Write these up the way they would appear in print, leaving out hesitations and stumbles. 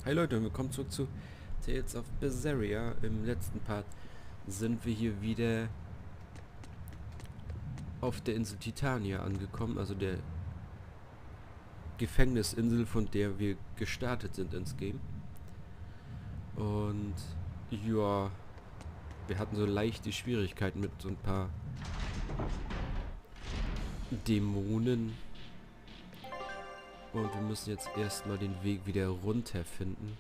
Hi Leute und willkommen zurück zu Tales of Berseria. Im letzten Part sind wir hier wieder auf der Insel Titania angekommen, also der Gefängnisinsel, von der wir gestartet sind ins Game. Und ja, wir hatten so leichte Schwierigkeiten mit so ein paar Dämonen. Und wir müssen jetzt erstmal den Weg wieder runter finden.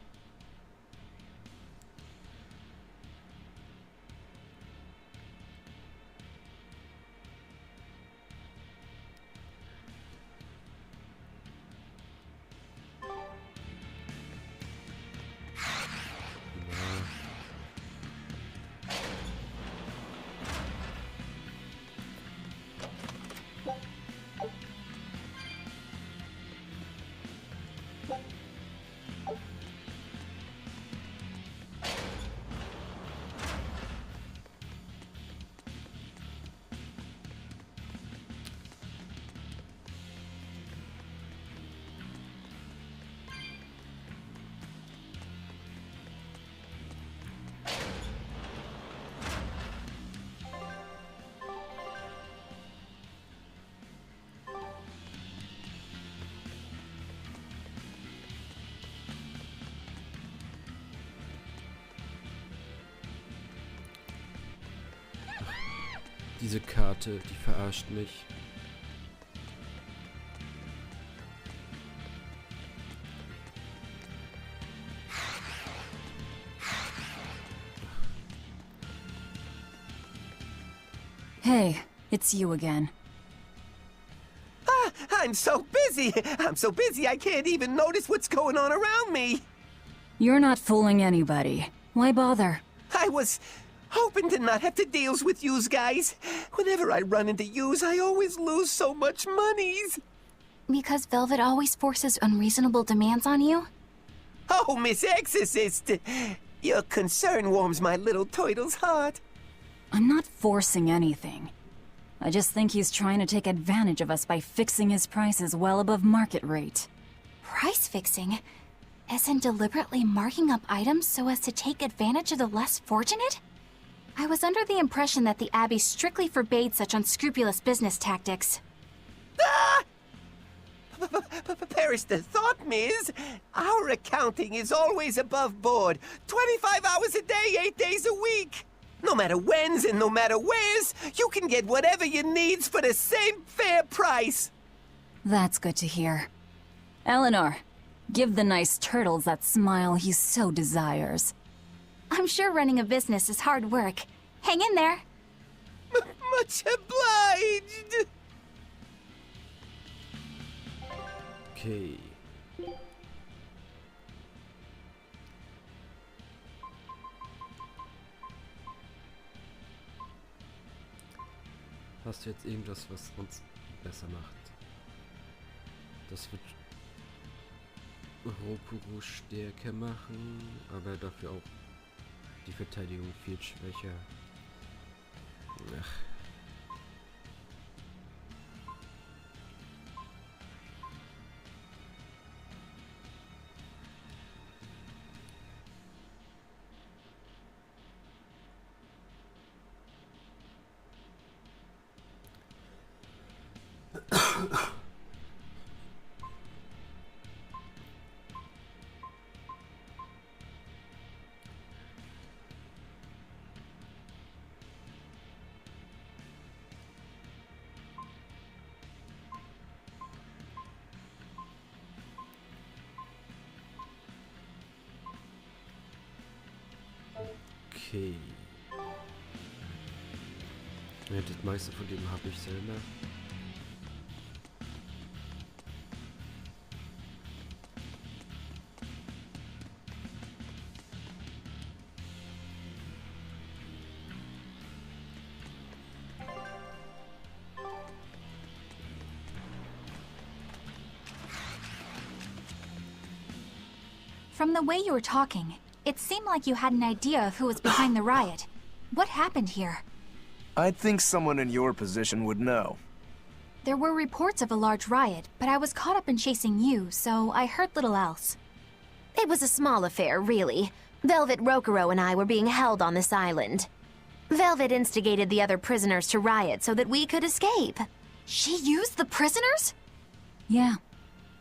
Diese Karte, die verarscht mich. Hey, it's you again. I'm so busy. I'm so busy I can't even notice what's going on around me. You're not fooling anybody. Why bother? I was hoping to not have to deal with yous guys. Whenever I run into yous, I always lose so much monies. Because Velvet always forces unreasonable demands on you? Oh, Miss Exorcist, your concern warms my little turtle's heart. I'm not forcing anything. I just think he's trying to take advantage of us by fixing his prices well above market rate. Price fixing? As in deliberately marking up items so as to take advantage of the less fortunate? I was under the impression that the Abbey strictly forbade such unscrupulous business tactics. Ah! Perish the thought, Miss. Our accounting is always above board. 25 hours a day, 8 days a week. No matter whens and no matter wheres, you can get whatever you needs for the same fair price. That's good to hear. Eleanor, give the nice turtles that smile he so desires. I'm sure running a business is hard work. Hang in there. Much obliged. Okay. Hast du jetzt irgendwas, was uns besser macht? Das wird Rokuro stärker machen, aber dafür auch die Verteidigung viel schwächer. Ach. Okay. Ja, das meiste von dem habe ich selber. From the way you were talking, it seemed like you had an idea of who was behind the riot. What happened here? I'd think someone in your position would know. There were reports of a large riot, but I was caught up in chasing you, so I heard little else. It was a small affair, really. Velvet Rokuro and I were being held on this island. Velvet instigated the other prisoners to riot so that we could escape. She used the prisoners? Yeah.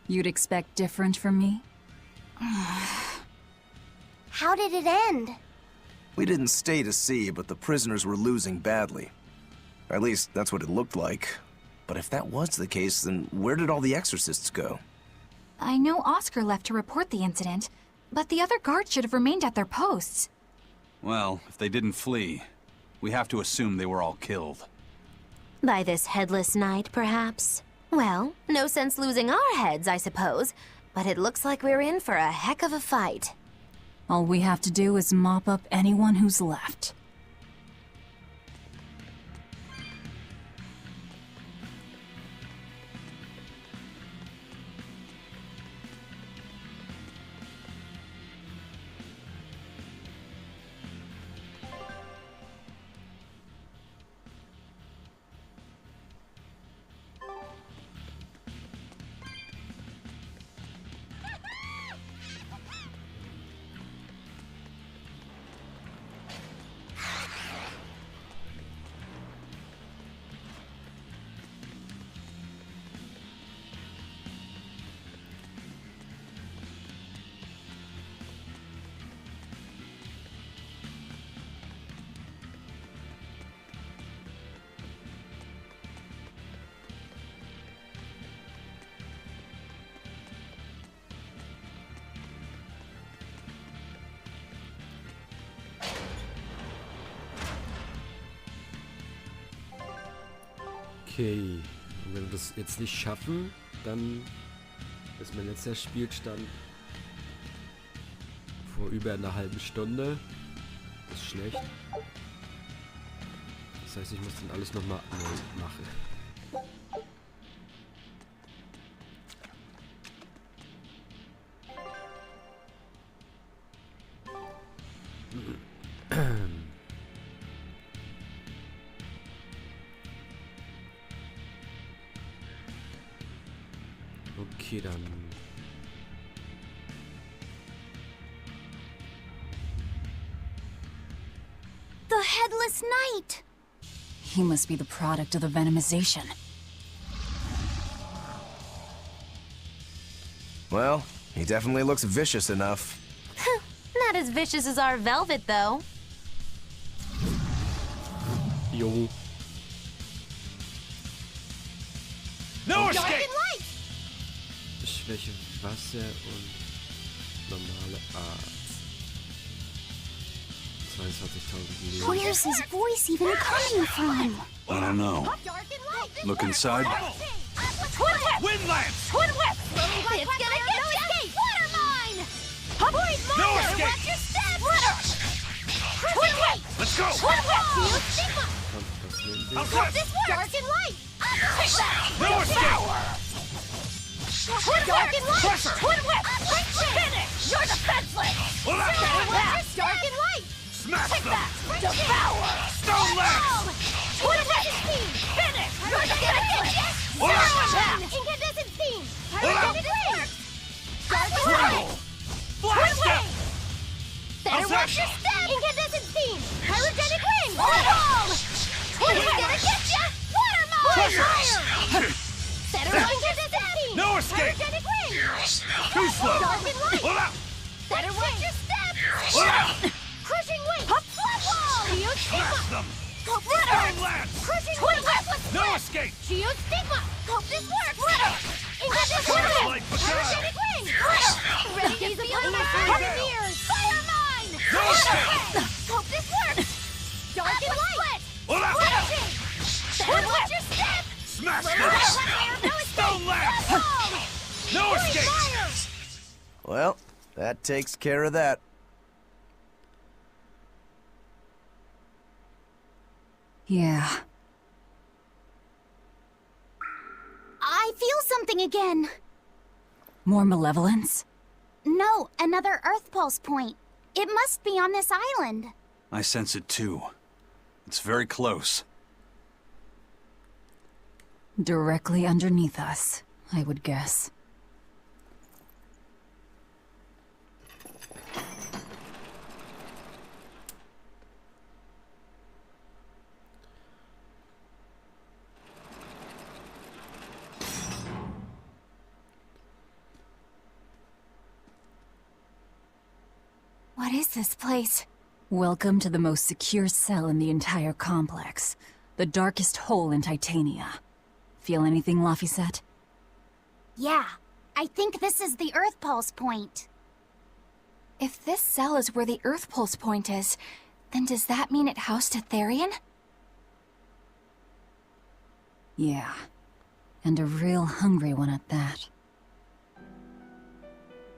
You'd expect different from me? How did it end? We didn't stay to see, but the prisoners were losing badly. At least, that's what it looked like. But if that was the case, then where did all the exorcists go? I know Oscar left to report the incident, but the other guards should have remained at their posts. Well, if they didn't flee, we have to assume they were all killed. By this headless knight, perhaps? Well, no sense losing our heads, I suppose. But it looks like we're in for a heck of a fight. All we have to do is mop up anyone who's left. Okay, und wenn wir das jetzt nicht schaffen, dann ist mein letzter Spielstand vor über einer halben Stunde. Das ist schlecht. Das heißt, ich muss dann alles nochmal neu machen. Okay, dann. The Headless Knight! He must be the product of the venomization. Well, he definitely looks vicious enough. Not as vicious as our Velvet, though. Jo. No escape! Schwäche Wasser und normale Art. 22.000 Leben. Where's his voice even coming from? I don't know. Look inside. Wind Lance! Twin Whip! It's gonna get you! Water Mine! Avoid mine! No escape! Watch your step! Twin Whip! Let's go! Twin Whip! See you stigma! Das nehmen wir. Hope this works! Dark and light! Take that! No escape! Dark and light! Pressure! Twin Whip! Finish! You're defenseless! Well, that's Dark and light! Smash Take them! that! Devour! Stone Lance! Twin Whip! Finish! You're defenseless! Well, Attack! Incandescent Steam! Pyrogenic Ring! Dark and light! Blast them! Better How's watch that? your step! Incandescent Steam! Pyrogenic Ring! Bomb! Twin Whip gonna get ya! Water Mine! Fire! Better watch incandescent Steam! No escape! Pyrogenic Ring! Too slow! Dark and light! Pull out! Better watch your step! Pull out! Crushing weight! Flood wall! Geo Smash Stigma! them! Hope this Stone works! Lance! Crushing weight! No escape! Geo Stigma! Hope this works! Incandescent Fire Ring! light Bacar! Pyrogenic Ring! Ready to feel my pioneers! Fire mine! No escape! Hope this works! Dark and light! Pull out! Crushing! Better watch your step! Smash Fire, them! no escape! Stone Lance! No escape! Fire! Well, that takes care of that. Yeah. I feel something again. More malevolence? No, another Earth Pulse point. It must be on this island. I sense it too. It's very close. Directly underneath us, I would guess. What is this place? Welcome to the most secure cell in the entire complex. The darkest hole in Titania. Feel anything, Laphicet? Yeah, I think this is the Earth Pulse point. If this cell is where the Earth Pulse point is, then does that mean it housed a Therion? Yeah. And a real hungry one at that.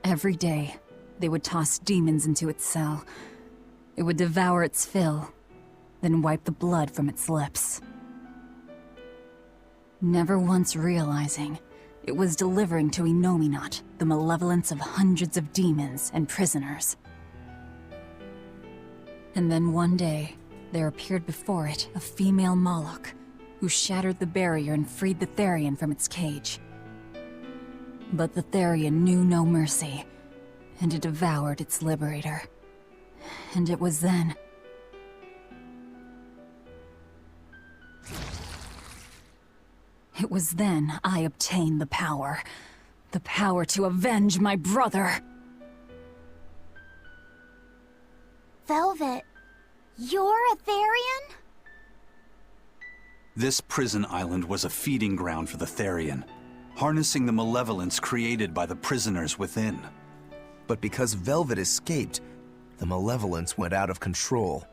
Every day, they would toss demons into its cell. It would devour its fill, then wipe the blood from its lips. Never once realizing, it was delivering to Inominat the malevolence of hundreds of demons and prisoners. And then one day, there appeared before it a female Moloch, who shattered the barrier and freed the Therion from its cage. But the Therion knew no mercy, and it devoured its liberator. And it was then... It was then I obtained the power. The power to avenge my brother. Velvet, you're a Therion? This prison island was a feeding ground for the Therion, harnessing the malevolence created by the prisoners within. But because Velvet escaped, the malevolence went out of control.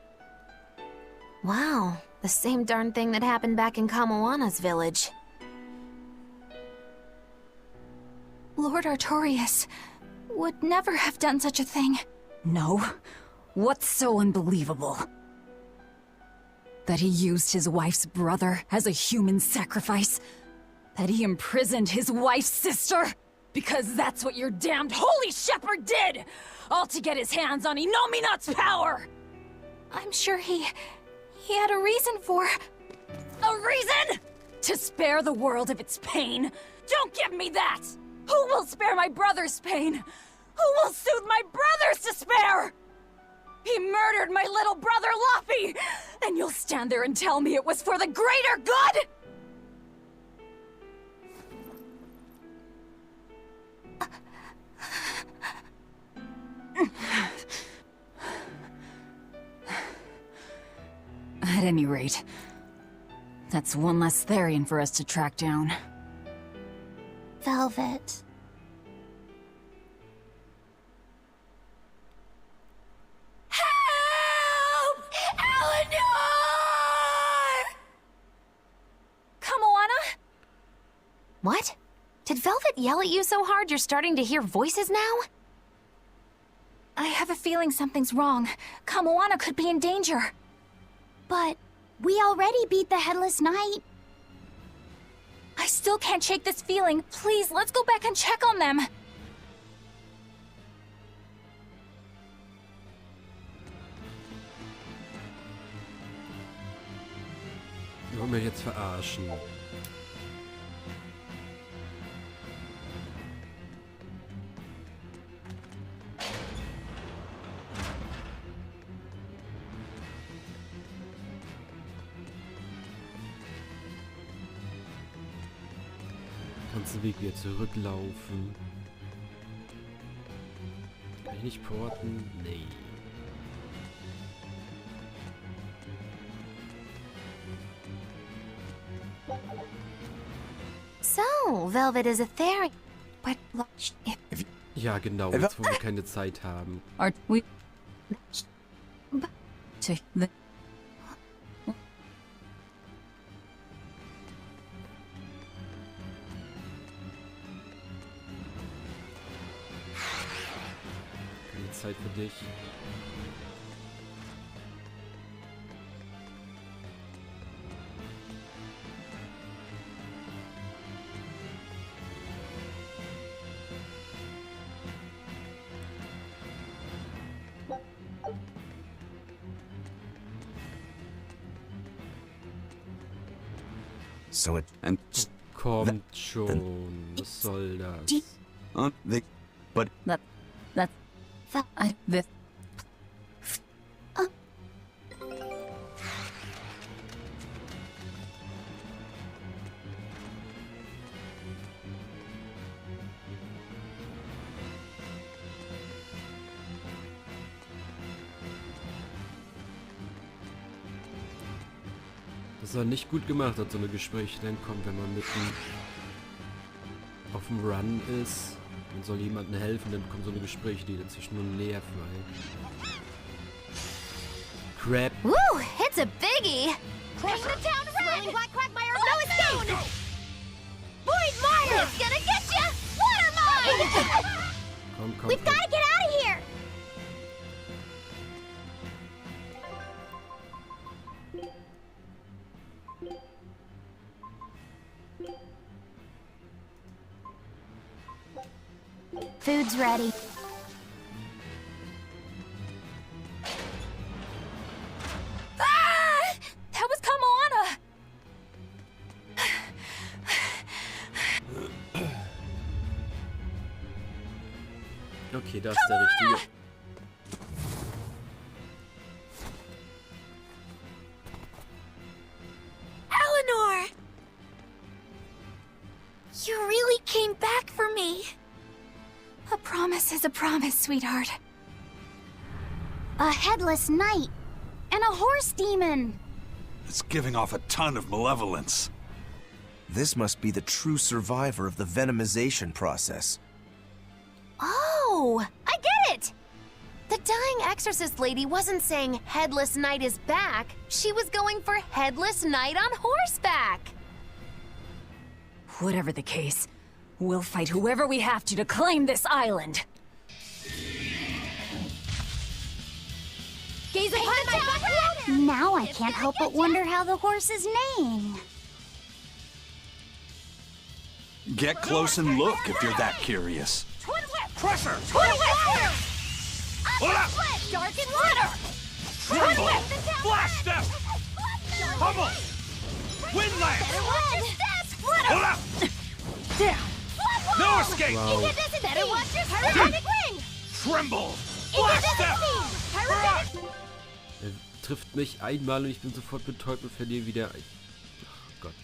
Wow, the same darn thing that happened back in Kamawana's village. Lord Artorias would never have done such a thing. No? What's so unbelievable? That he used his wife's brother as a human sacrifice? That he imprisoned his wife's sister? Because that's what your damned holy shepherd did! All to get his hands on Inominat's power! I'm sure he had a reason for... A reason? To spare the world of its pain? Don't give me that! Who will spare my brother's pain? Who will soothe my brother's despair? He murdered my little brother Laffy! And you'll stand there and tell me it was for the greater good? At any rate, that's one less Therion for us to track down. Velvet. Help! Eleanor! Kamoana? What? Did Velvet yell at you so hard you're starting to hear voices now? I have a feeling something's wrong. Kamoana could be in danger. But we already beat the Headless Knight. I still can't shake this feeling. Please, let's go back and check on them. Wir wollen mich jetzt verarschen. Ganzen Weg wieder zurücklaufen. Kann ich nicht porten? Nee. So, Velvet is a Therion. But look, Ja, genau, jetzt wo wir keine Zeit haben. Are we... To the... Keine Zeit für dich. So it... And Kommt schon, was soll das? but That... I... This... Was er nicht gut gemacht hat, so eine Gespräche dann kommt, wenn man mitten auf dem Run ist und soll jemandem helfen, dann kommen so eine Gespräche, die dazwischen nur nerven. Crap. Woo, it's a biggie! Crush the town red! Black Quagmire, no escape! Void Mire! It's gonna get ya! Water mine! Komm, We've gotta get out of here! Food's ready. Ah! That was Kamana! Okay, das ist der richtige. Eleanor! You really came back for me. A promise is a promise, sweetheart. A headless knight and a horse demon. It's giving off a ton of malevolence. This must be the true survivor of the venomization process. Oh, I get it! The dying exorcist lady wasn't saying Headless Knight is back. She was going for Headless Knight on horseback. Whatever the case, we'll fight whoever we have to claim this island. Gaze upon my butt. Now I can't help but wonder how the horse is named. Get close and look if you're that curious. Twin whip! Crusher! Twin whip! Hola! Dark and water! Tremble! Flash step! Pummel! Windlash! Better watch your steps! Hola! No escape! Wow. Better watch your pyrotechnic ring! Tremble! Flash step! Pyrotechnic! Er trifft mich einmal und ich bin sofort betäubt und verliere wieder. Ach Gott.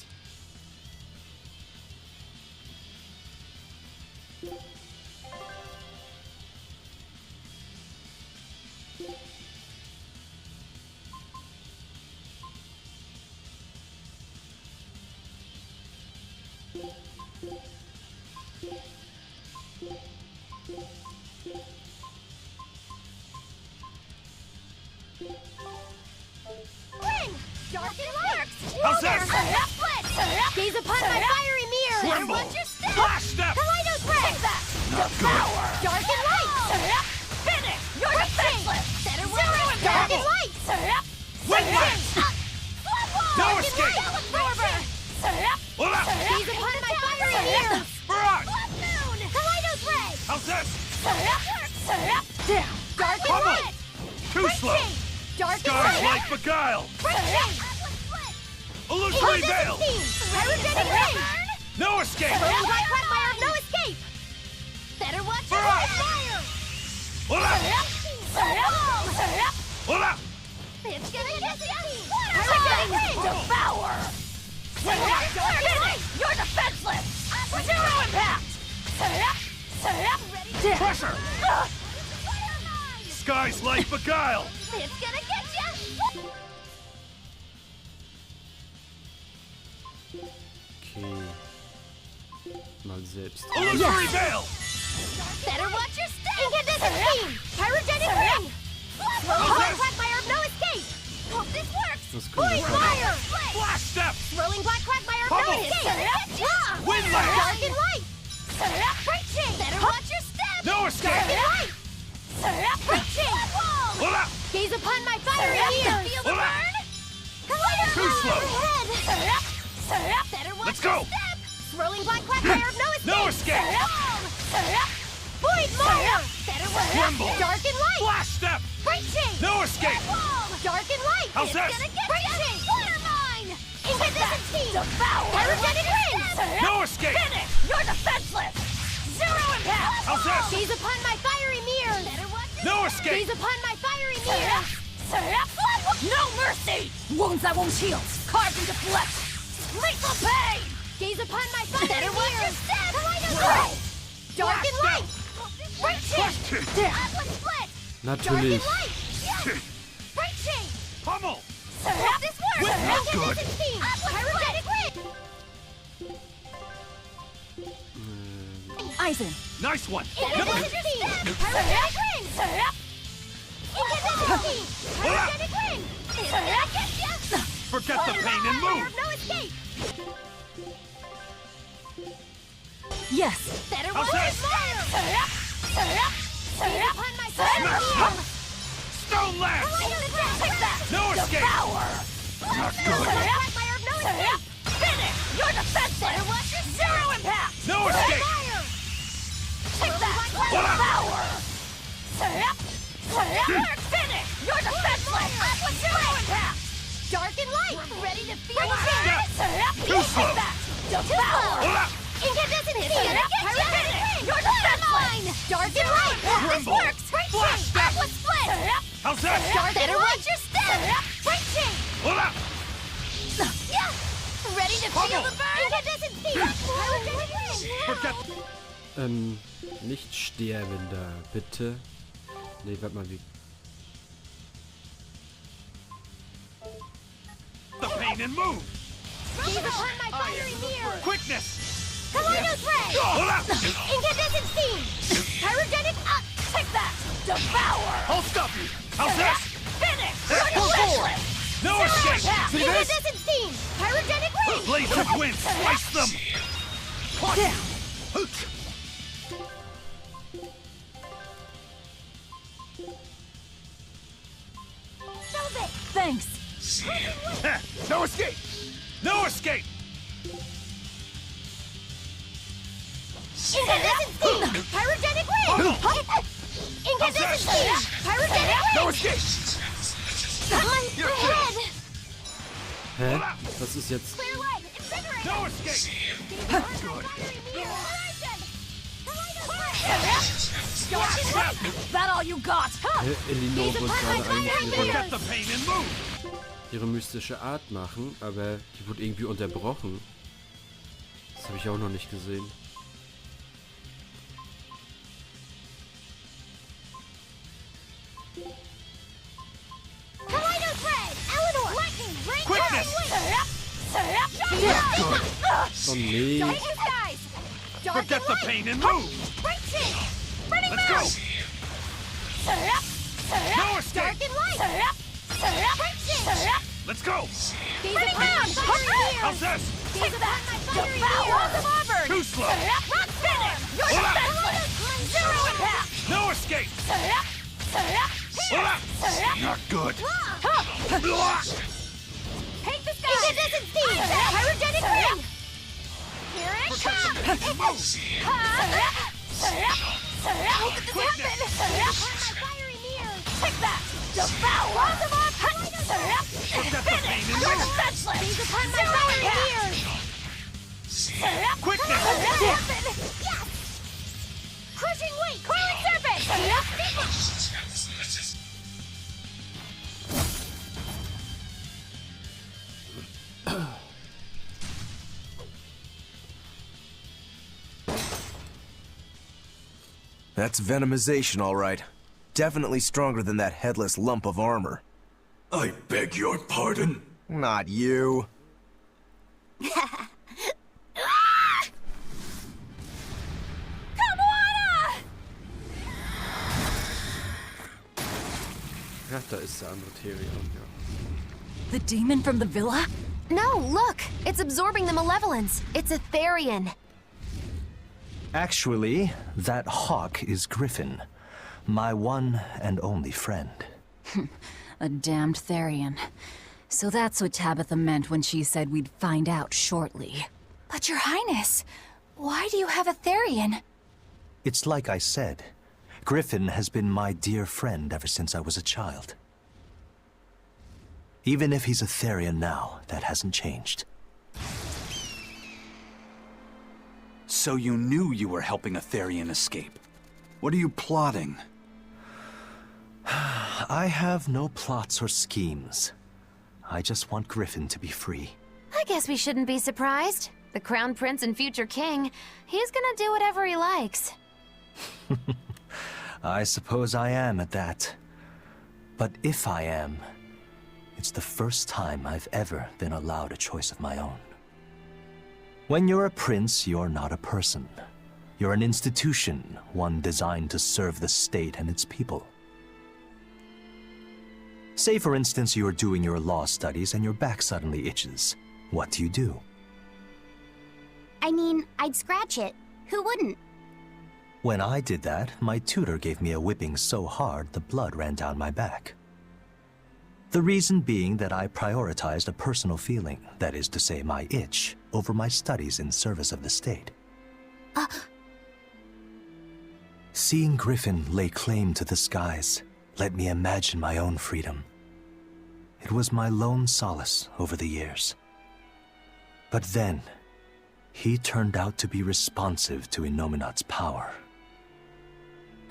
Ring! Dark and light! How's that? Split! Gaze upon my fiery mirror! Tremble! Watch your step! Flash step! Kaleidoscope! Not good! Dark and light! Finish! You're defenseless! Better watch! Dark and light! Windlash! No escape! Hola! Gaze upon my fiery mirror! Barrage! Moon! Kaleidos ray! How's this? Dark and Pummel! light! Too slow! Dark and Skies light! like beguile! Split! Illusory veil! Pyrotechnic ring! No escape! Black Quagmire, no escape! Better watch your fire! Hola! Hola! It's gonna get you! Pyrotechnic ring! Devour! You're defenseless! Zero impact! Pressure! Skies like beguile! It's gonna get you! Okay. Mal selbst. Illusory veil! Better watch your step! Incandescent beam! Pyrogenic ring! Black Quagmire, no escape! Hope this works! Das kommt Void davon. fire! Flash step! Rolling Black Quagmire, no Pummel! escape! Windlash! Dark and light! Preaching! Better watch your step! No Dark escape! and light! Preaching! Hola! Gaze upon my fiery mirror! Feel the Hola! burn? Collider Too slow! overhead! Better watch Let's go! your step! Rolling Black Quagmire, no escape! No escape! Void Mire! Better watch Tremble! Dark and light! Flash step! Preaching! No escape! Dark and light! How's It's this? gonna get Preaching! Water mine! Incandescent team! Devour! Pyrogenic rings! No escape! Finish! You're defenseless! Zero impact! How's this? Gaze upon my fiery mirror! Better watch your No step. escape! Gaze upon my fiery mirror! No mercy! Wounds that won't heal, carved into flesh! Lethal pain! Gaze upon my fiery mirror! Better watch your step! Kaleidoscope! Dark and light! Preaching! Atlas split! Dark and Natürlich. light! Preaching! Pummel! Hope this works! Incandescent steam! Pyrogenic ring! Eisen. Nice one! Incandescent steam! Pyrogenic ring! Incandescent steam! Pyrogenic ring! Is that get ya? Forget the pain and move! No escape! Yes. Better How's watch that? fire! Upon my fire! Stone Lance! Take that! No escape! Not good! No escape! Finish! You're defenseless! Better watch your Zero impact! No escape! fire! Take that! What up? Power! Finish! You're defenseless! Zero impact! Dark and light! Ready to feel the Too slow! Take that! Devour! Hold up! Incandescent steam! Pyrogenic! You're defenseless! Dark and light! This Tremble! works! Flash step! Aqua split! How's that? Dark and watch your step! Breaching! Hold up! Yeah! Ready to feel Pummel! the burn? Incandescent steam! Pyrogenic ring! Forget... Nicht sterben da, bitte. Nee, warte mal, wie... The pain and move! Gaze upon my fiery mirror! Quickness! Kaleidos ray! Hold up! Incandescent steam! Pyrogenic up! Take that! Devour! I'll stop you! How's this? Finish! Pull forward! No escape! See this? Incandescent steam! Pyrogenic ring! Blades of wind! Slice them! Velvet! Thanks! No escape! No escape! Incandescent steam! Pyrogenic ring! Incandescent steam! Pyrogenic ring! No escape! My head! Hä? Was ist jetzt? Clear light! Invigorate! No escape! Good. Is that all you got? Hä? Elinor Gaze wollte upon my gerade eigentlich fiery Forget the pain and move! ihre mystische Art machen, aber die wurde irgendwie unterbrochen. Das habe ich auch noch nicht gesehen. Kaleidos ray! Eleanor! Lightning! Ring! Quickness! Oh nee. Dark skies! Dark Forget and the light! pain and move! Breaching! Burning Let's go! mouth! No Dark escape! and light! Breaching! Let's go! Gaze upon my fiery mirror! How's this? Gaze upon my fiery mirror! Too slow! Rock finish! You're Hold up! defenseless! Zero impact! No escape! Hold up! Not good! Take the sky! Incandescent steam! Pyrogenic ring! Here it comes! How could this happen? Upon my fiery mirror! Take that! Devour! Forget the pain and You're move! defenseless! Gaze upon my fiery mirror! Quickness! Yes! Crushing weight! Coiling serpent! That's venomization, all right. Definitely stronger than that headless lump of armor. I beg your pardon? Not you. Ja, da ist der andere Therion, ja. The demon from the villa? No, look! It's absorbing the malevolence. It's a Therion. Actually, that hawk is Griffin, my one and only friend. A damned Therion. So that's what Tabitha meant when she said we'd find out shortly. But Your Highness, why do you have a Therion? It's like I said. Griffin has been my dear friend ever since I was a child. Even if he's a Therion now, that hasn't changed. So you knew you were helping a Therion escape. What are you plotting? I have no plots or schemes. I just want Griffin to be free. I guess we shouldn't be surprised. The Crown Prince and future king, he's gonna do whatever he likes. I suppose I am at that. But if I am, It's the first time I've ever been allowed a choice of my own. When you're a prince, you're not a person. You're an institution, one designed to serve the state and its people. Say, for instance, you're doing your law studies and your back suddenly itches. What do? I mean, I'd scratch it. Who wouldn't? When I did that, my tutor gave me a whipping so hard the blood ran down my back. The reason being that I prioritized a personal feeling, that is to say my itch, over my studies in service of the state. Seeing Griffin lay claim to the skies let me imagine my own freedom. It was my lone solace over the years. But then, he turned out to be responsive to Innominat's power.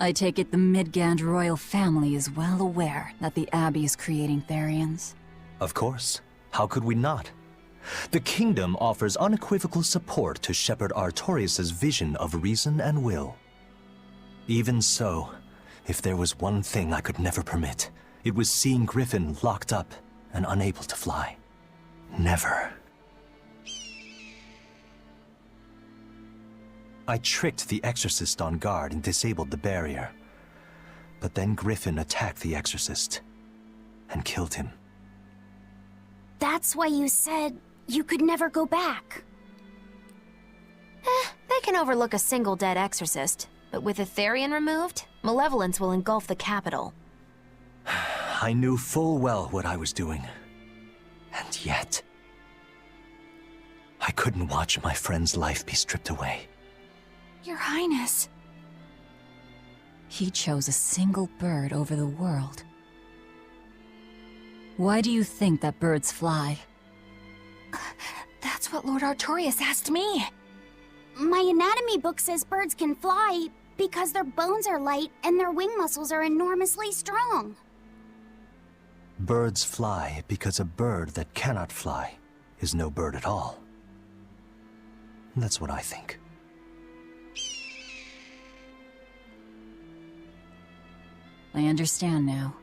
I take it the Midgand royal family is well aware that the Abbey is creating Therions. Of course. How could we not? The kingdom offers unequivocal support to Shepherd Artorius' vision of reason and will. Even so, if there was one thing I could never permit, it was seeing Griffin locked up and unable to fly. Never. I tricked the Exorcist on guard and disabled the barrier. But then Griffin attacked the Exorcist and killed him. That's why you said you could never go back. They can overlook a single dead exorcist, but with a Therion removed, malevolence will engulf the capital. I knew full well what I was doing. And yet, I couldn't watch my friend's life be stripped away. Your Highness. He chose a single bird over the world. Why do you think that birds fly? That's what Lord Artorius asked me. My anatomy book says birds can fly because their bones are light and their wing muscles are enormously strong. Birds fly because a bird that cannot fly is no bird at all. That's what I think. I understand now.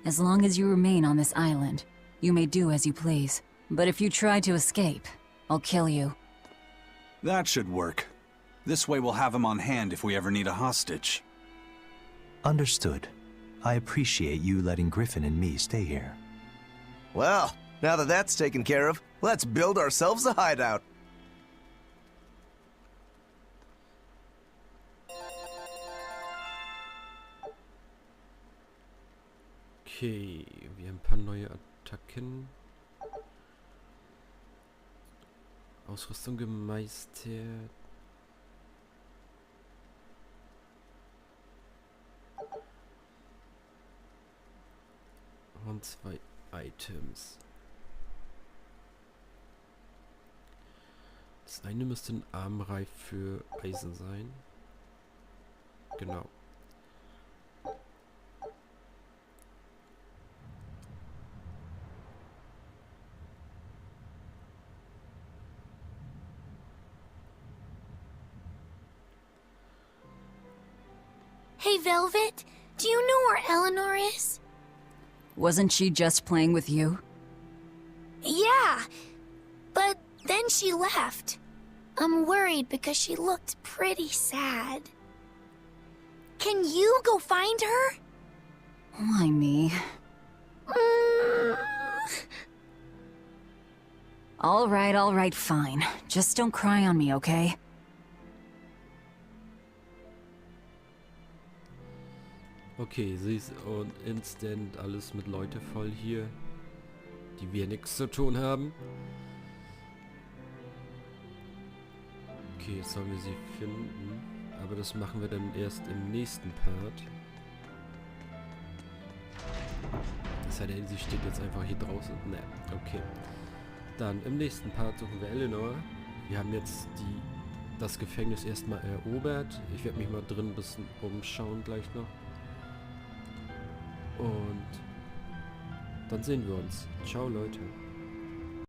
As long as you remain on this island, you may do as you please. But if you try to escape, I'll kill you. That should work. This way we'll have him on hand if we ever need a hostage. Understood. I appreciate you letting Griffin and me stay here. Well, now that that's taken care of, let's build ourselves a hideout. Okay, wir haben ein paar neue Attacken. Ausrüstung gemeistert. Und 2 Items. Das eine müsste ein Armreif für Eisen sein. Genau. Hey, Velvet, do you know where Eleanor is? Wasn't she just playing with you? Yeah, but then she left. I'm worried because she looked pretty sad. Can you go find her? Why me? All right, fine. Just don't cry on me, okay? Okay, sie ist und instant alles mit Leute voll hier, die wir nichts zu tun haben. Okay, jetzt sollen wir sie finden, aber das machen wir dann erst im nächsten Part. Das heißt, sie steht jetzt einfach hier draußen. Ne, okay. Dann im nächsten Part suchen wir Eleanor. Wir haben jetzt das Gefängnis erstmal erobert. Ich werde mich mal drin ein bisschen umschauen gleich noch. Und dann sehen wir uns. Ciao, Leute.